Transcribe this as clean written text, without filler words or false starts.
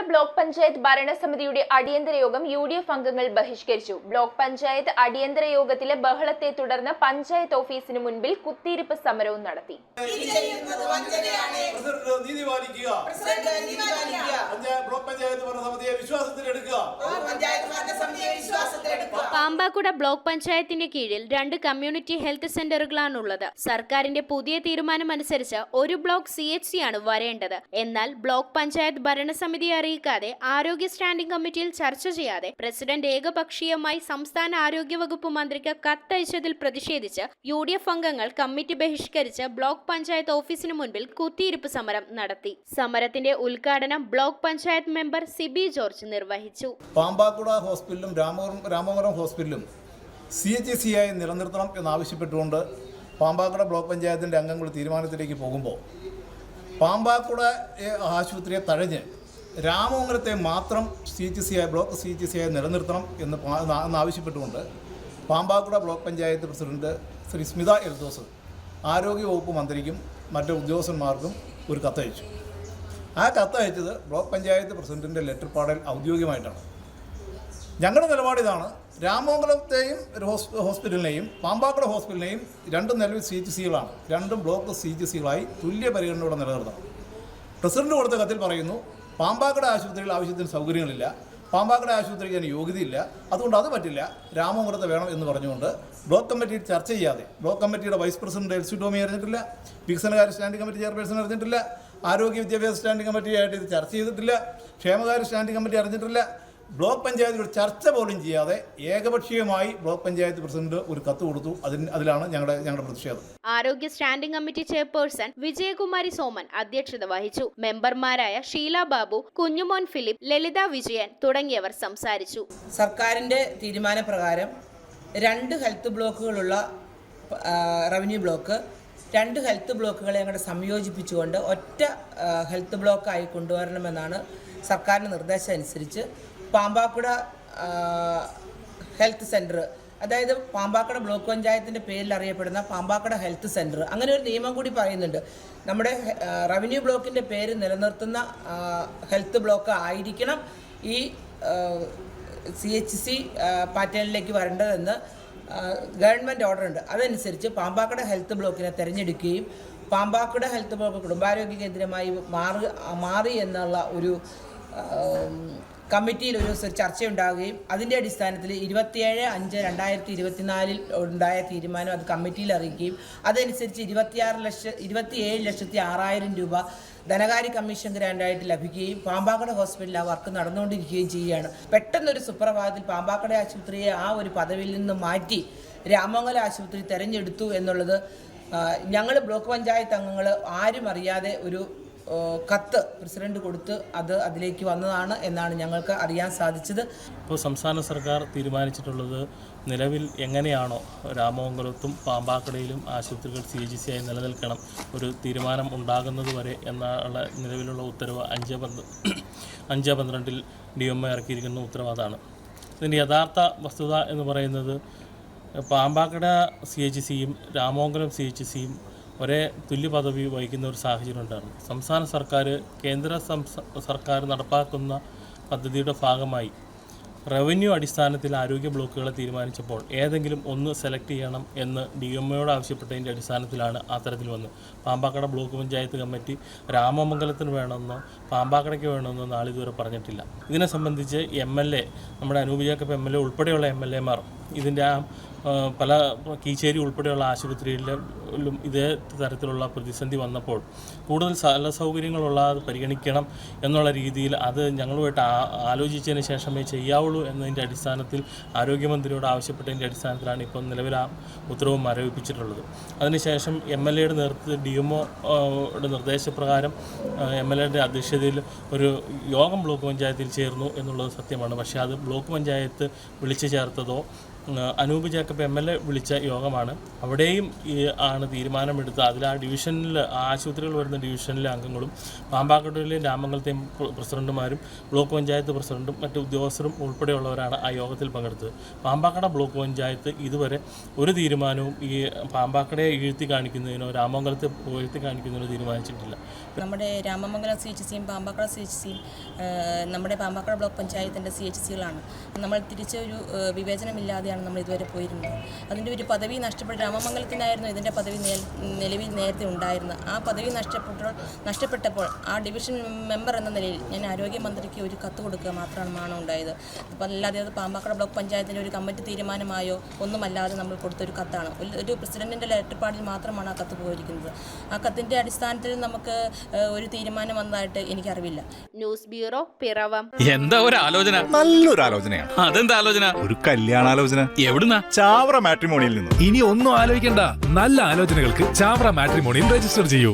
Block panchayat ഭരണസമിതിയുടെ അടിയന്തര യോഗം UDF അംഗങ്ങൾ ബഹിഷ്കരിച്ചു. ബ്ലോക്ക് പഞ്ചായത്ത് അടിയന്തര യോഗത്തിലെ ബഹളത്തെ തുടർന്ന് പഞ്ചായത്ത് ഓഫീസിന് മുൻപിൽ കുത്തിയിരിപ്പ് സമരവും നടത്തി. പാമ്പാക്കുട ബ്ലോക്ക് പഞ്ചായത്തിന്റെ കീഴിൽ 2 കമ്മ്യൂണിറ്റി ഹെൽത്ത് സെന്ററുകളാണുള്ളത്. സർക്കാരിന്റെ പുതിയ തീരുമാനമനുസരിച്ച് ഒരു ബ്ലോക്ക് CHC ആണ് വരേണ്ടത്. എന്നാൽ ബ്ലോക്ക് പഞ്ചായത്ത് ഭരണസമിതിയെ അറിയിക്കാതെ ആരോഗ്യ സ്റ്റാൻഡിംഗ് കമ്മിറ്റിയിൽ ചർച്ച ചെയ്യാതെ പ്രസിഡന്റ് ഏകപക്ഷീയമായി സംസ്ഥാന ആരോഗ്യ വകുപ്പ് മന്ത്രിക്ക് കത്തയച്ചതിൽ പ്രതിഷേധിച്ച് UDF അംഗങ്ങൾ കമ്മിറ്റി ബഹിഷ്കരിച്ച് ബ്ലോക്ക് പഞ്ചായത്ത് ഓഫീസിന് മുൻപിൽ കുത്തിയിരിപ്പ് സമരം നടത്തി. സമരത്തിന്റെ ഉദ്ഘാടനം block panchayat member Sibi George നിർവഹിച്ചു. പാമ്പാക്കുട ഹോസ്പിറ്റലും രാമപുരം ഹോസ്പിറ്റലും CHC ആയി നിലനിർത്തണം എന്നാവശ്യപ്പെട്ടുകൊണ്ട് പാമ്പാക്കുട ബ്ലോക്ക് പഞ്ചായത്തിൻ്റെ അംഗങ്ങൾ തീരുമാനത്തിലേക്ക് പോകുമ്പോൾ പാമ്പാക്കുട ആശുപത്രിയെ തഴഞ്ഞ് രാമമംഗലത്തെ മാത്രം ബ്ലോക്ക് CHC ആയി നിലനിർത്തണം എന്നാവശ്യപ്പെട്ടുകൊണ്ട് പാമ്പാക്കുട ബ്ലോക്ക് പഞ്ചായത്ത് പ്രസിഡന്റ് ശ്രീ സ്മിത എൽദോസ് ആരോഗ്യവകുപ്പ് മന്ത്രിക്കും മറ്റു ഉദ്യോഗസ്ഥന്മാർക്കും ഒരു കത്തയച്ചു. ആ കത്തയച്ചത് ബ്ലോക്ക് പഞ്ചായത്ത് പ്രസിഡന്റിൻ്റെ ലെറ്റർ പാഡിൽ ഔദ്യോഗികമായിട്ടാണ്. ഞങ്ങളുടെ നിലപാടിതാണ്, രാമമംഗലത്തെയും ഹോസ്പിറ്റലിനെയും പാമ്പാക്കുട ഹോസ്പിറ്റലിനെയും രണ്ടും നിലവിൽ CHCകളാണ്. രണ്ടും ബ്ലോക്ക് CHCകളായി തുല്യ പരിഗണനയോടെ നിലനിർത്തണം. പ്രസിഡന്റ് കൊടുത്ത കത്തിൽ പറയുന്നു, പാമ്പാക്കുട ആശുപത്രിയിൽ ആവശ്യത്തിന് സൗകര്യങ്ങളില്ല, പാമ്പാക്കുട ആശുപത്രിക്ക് അതിന് യോഗ്യതയില്ല, അതുകൊണ്ട് അത് പറ്റില്ല, രാമമംഗലത്തെ വേണം എന്ന് പറഞ്ഞുകൊണ്ട് ബ്ലോക്ക് കമ്മിറ്റിയിൽ ചർച്ച ചെയ്യാതെ ബ്ലോക്ക് കമ്മിറ്റിയുടെ വൈസ് പ്രസിഡന്റ് എൽസി ടോമി അറിഞ്ഞിട്ടില്ല, വികസനകാര്യ സ്റ്റാൻഡിംഗ് കമ്മിറ്റി ചെയർപേഴ്സൺ അറിഞ്ഞിട്ടില്ല, ആരോഗ്യ വിദ്യാഭ്യാസ സ്റ്റാൻഡിംഗ് കമ്മിറ്റിയായിട്ട് ഇത് ചർച്ച ചെയ്തിട്ടില്ല, ക്ഷേമകാര്യ സ്റ്റാൻഡിംഗ് കമ്മിറ്റി അറിഞ്ഞിട്ടില്ല. ബ്ലോക്ക് പഞ്ചായത്തിൽ ചർച്ച പോലും ചെയ്യാതെ ഏകപക്ഷീയമായി ബ്ലോക്ക് പഞ്ചായത്ത് പ്രസിഡന്റ് ഒരു കത്ത് കൊടുത്തു. അതിലാണ് ഞങ്ങളുടെ പ്രതിഷേധം. ആരോഗ്യ standing committee chairperson Vijayakumari Soman അധ്യക്ഷത വഹിച്ചു. മെമ്പർമാരായ ഷീല ബാബു, കുഞ്ഞുമോൻ ഫിലിപ്പ്, ലളിത വിജയൻ തുടങ്ങിയവർ സംസാരിച്ചു. സർക്കാരിന്റെ തീരുമാനപ്രകാരം 2 ഹെൽത്ത് ബ്ലോക്കുകളുള്ള റവന്യൂ ബ്ലോക്ക് 2 ഹെൽത്ത് ബ്ലോക്കുകളെ അങ്ങോട്ട് സംയോജിപ്പിച്ചുകൊണ്ട് ഒറ്റ ഹെൽത്ത് ബ്ലോക്കായി കൊണ്ടുവരണമെന്നാണ് സർക്കാരിൻ്റെ നിർദ്ദേശം അനുസരിച്ച് പാമ്പാക്കുട ഹെൽത്ത് സെൻറ്റർ, അതായത് പാമ്പാക്കുട ബ്ലോക്ക് പഞ്ചായത്തിൻ്റെ പേരിൽ അറിയപ്പെടുന്ന പാമ്പാക്കുട ഹെൽത്ത് സെൻറ്റർ, അങ്ങനെ ഒരു നിയമം കൂടി പറയുന്നുണ്ട്. നമ്മുടെ റവന്യൂ ബ്ലോക്കിൻ്റെ പേര് നിലനിർത്തുന്ന ഹെൽത്ത് ബ്ലോക്ക് ആയിരിക്കണം ഈ CHC പാറ്റേണിലേക്ക് വരേണ്ടതെന്ന് ഗവൺമെൻറ് ഓർഡർ ഉണ്ട്. അതനുസരിച്ച് പാമ്പാക്കുട ഹെൽത്ത് ബ്ലോക്കിനെ തിരഞ്ഞെടുക്കുകയും പാമ്പാക്കുട ഹെൽത്ത് ബ്ലോക്ക് കുടുംബാരോഗ്യ കേന്ദ്രമായി മാറി എന്നുള്ള ഒരു കമ്മിറ്റിയിൽ ഒരു ചർച്ചയുണ്ടാവുകയും അതിൻ്റെ അടിസ്ഥാനത്തിൽ 27/5/2024 ഉണ്ടായ തീരുമാനം അത് കമ്മിറ്റിയിൽ അറിയിക്കുകയും അതനുസരിച്ച് 27,06,000 രൂപ ധനകാര്യ കമ്മീഷൻ ഗ്രാൻഡായിട്ട് ലഭിക്കുകയും പാമ്പാക്കുട ഹോസ്പിറ്റലിൽ ആ വർക്ക് നടന്നുകൊണ്ടിരിക്കുകയും ചെയ്യുകയാണ്. പെട്ടെന്നൊരു സുപ്രഭാതത്തിൽ പാമ്പാക്കുട ആശുപത്രിയെ ആ ഒരു പദവിയിൽ നിന്ന് മാറ്റി രാമമംഗലം ആശുപത്രി തിരഞ്ഞെടുത്തു എന്നുള്ളത് ഞങ്ങൾ ബ്ലോക്ക് പഞ്ചായത്ത് അംഗങ്ങൾ ആരും അറിയാതെ ഒരു കത്ത് പ്രസിഡന്റ് കൊടുത്ത് അതിലേക്ക് വന്നതാണ് എന്നാണ് ഞങ്ങൾക്ക് അറിയാൻ സാധിച്ചത്. ഇപ്പോൾ സംസ്ഥാന സർക്കാർ തീരുമാനിച്ചിട്ടുള്ളത് നിലവിൽ എങ്ങനെയാണോ രാമമംഗലത്തും പാമ്പാക്കുടയിലും ആശുപത്രികൾ CHC ആയി നിലനിൽക്കണം, ഒരു തീരുമാനം ഉണ്ടാകുന്നത് വരെ എന്നുള്ള നിലവിലുള്ള ഉത്തരവ് 5/12 DMO ഇറക്കിയിരിക്കുന്ന ഉത്തരവാദമാണ്. ഇതിൻ്റെ യഥാർത്ഥ വസ്തുത എന്ന് പറയുന്നത് പാമ്പാക്കുട CHCയും രാമമംഗലം CHCയും ഒരേ തുല്യ പദവി വഹിക്കുന്ന ഒരു സാഹചര്യം ഉണ്ടായിരുന്നു. സംസ്ഥാന സർക്കാർ കേന്ദ്ര സർക്കാർ നടപ്പാക്കുന്ന പദ്ധതിയുടെ ഭാഗമായി റവന്യൂ അടിസ്ഥാനത്തിൽ ആരോഗ്യ ബ്ലോക്കുകളെ തീരുമാനിച്ചപ്പോൾ ഏതെങ്കിലും ഒന്ന് സെലക്ട് ചെയ്യണം എന്ന് DMOയോട് ആവശ്യപ്പെട്ടതിൻ്റെ അടിസ്ഥാനത്തിലാണ് അത്തരത്തിൽ വന്നത്. പാമ്പാക്കുട ബ്ലോക്ക് പഞ്ചായത്ത് കമ്മിറ്റി രാമമംഗലത്തിന് വേണമെന്നോ പാമ്പാക്കുടയ്ക്ക് വേണമെന്നോ നാളിതുവരെ പറഞ്ഞിട്ടില്ല. ഇതിനെ സംബന്ധിച്ച് MLA, നമ്മുടെ അനൂപ് ജേക്കബ് MLA ഉൾപ്പെടെയുള്ള MLAമാർ ഇതിൻ്റെ പല കീച്ചേരി ഉൾപ്പെടെയുള്ള ആശുപത്രികളിലും ഇതേ തരത്തിലുള്ള പ്രതിസന്ധി വന്നപ്പോൾ കൂടുതൽ സ്ഥല സൗകര്യങ്ങളുള്ള പരിഗണിക്കണം എന്നുള്ള രീതിയിൽ അത് ഞങ്ങളുമായിട്ട് ആലോചിച്ചതിന് ശേഷമേ ചെയ്യാവുള്ളൂ എന്നതിൻ്റെ അടിസ്ഥാനത്തിൽ ആരോഗ്യമന്ത്രിയോട് ആവശ്യപ്പെട്ടതിൻ്റെ അടിസ്ഥാനത്തിലാണ് ഇപ്പോൾ നിലവിൽ ആ ഉത്തരവ് മരവിപ്പിച്ചിട്ടുള്ളത്. അതിനുശേഷം MLAയുടെ നേതൃത്വത്തിൽ DMOയുടെ നിർദ്ദേശപ്രകാരം MLAയുടെ അധ്യക്ഷതയിൽ ഒരു യോഗം ബ്ലോക്ക് പഞ്ചായത്തിൽ ചേർന്നു എന്നുള്ളത് സത്യമാണ്. പക്ഷേ അത് ബ്ലോക്ക് പഞ്ചായത്ത് വിളിച്ചു ചേർത്തതോ അനൂപ് ജേക്കബ് MLA വിളിച്ച യോഗമാണ്. അവിടെയും ആണ് തീരുമാനമെടുത്ത് അതിൽ ആ ഡിവിഷനിൽ ആശുപത്രികൾ വരുന്ന ഡിവിഷനിലെ അംഗങ്ങളും പാമ്പാക്കടയിലെയും രാമംഗലത്തെയും പ്രസിഡന്റുമാരും ബ്ലോക്ക് പഞ്ചായത്ത് പ്രസിഡന്റും മറ്റ് ഉദ്യോഗസ്ഥരും ഉൾപ്പെടെയുള്ളവരാണ് ആ യോഗത്തിൽ പങ്കെടുത്തത്. പാമ്പാക്കട ബ്ലോക്ക് പഞ്ചായത്ത് ഇതുവരെ ഒരു തീരുമാനവും ഈ പാമ്പാക്കടയെ വീഴ്ത്തി കാണിക്കുന്നതിനോ രാമംഗലത്തെ വീഴ്ത്തി കാണിക്കുന്നതിനോ തീരുമാനിച്ചിട്ടില്ല. നമ്മുടെ രാമമംഗലം CHCയും പാമ്പാക്കട CHCയും നമ്മുടെ പാമ്പാക്കട ബ്ലോക്ക് പഞ്ചായത്തിൻ്റെ CHCകളാണ്. നമ്മൾ തിരിച്ചൊരു വിവേചനമില്ലാതെയാണ് നമ്മൾ ഇതുവരെ പോയിരുന്നത്. അതിൻ്റെ ഒരു പദവി രാമമംഗലത്തിനായിരുന്നു ഇതിൻ്റെ പദവി നിലവിൽ നേരത്തെ ഉണ്ടായിരുന്നത്. ആ പദവി നഷ്ടപ്പെട്ടപ്പോൾ ആ ഡിവിഷൻ മെമ്പർ എന്ന നിലയിൽ ഞാൻ ആരോഗ്യമന്ത്രിക്ക് ഒരു കത്ത് കൊടുക്കുക മാത്രമാണ് ഉണ്ടായത്. അപ്പോൾ അല്ലാതെ അത് പാമ്പാക്കട ബ്ലോക്ക് പഞ്ചായത്തിൻ്റെ ഒരു കമ്മിറ്റി തീരുമാനമായോ ഒന്നുമല്ലാതെ നമ്മൾ കൊടുത്തൊരു കത്താണ്. ഒരു പ്രസിഡന്റിൻ്റെ ലെറ്റർപാഡിൽ മാത്രമാണ് ആ കത്ത് പോയിരിക്കുന്നത്. ആ കത്തിൻ്റെ അടിസ്ഥാനത്തിൽ നമുക്ക് ഒരു തീരുമാനം വന്നതായിട്ട് എനിക്കറിവില്ല. News bureau, Piravam. എന്താ ഒരു ആലോചന? നല്ലൊരു ആലോചനയാണ്. അതെന്താ ആലോചന? ഒരു കല്യാണാലോചന. എവിടുന്നാ? ചാവറ മാട്രിമോണിയിൽ നിന്ന്. ഇനി ഒന്നും ആലോചിക്കണ്ട, നല്ല ആലോചനകൾക്ക് ചാവറ മാട്രിമോണിയിൽ രജിസ്റ്റർ ചെയ്യൂ.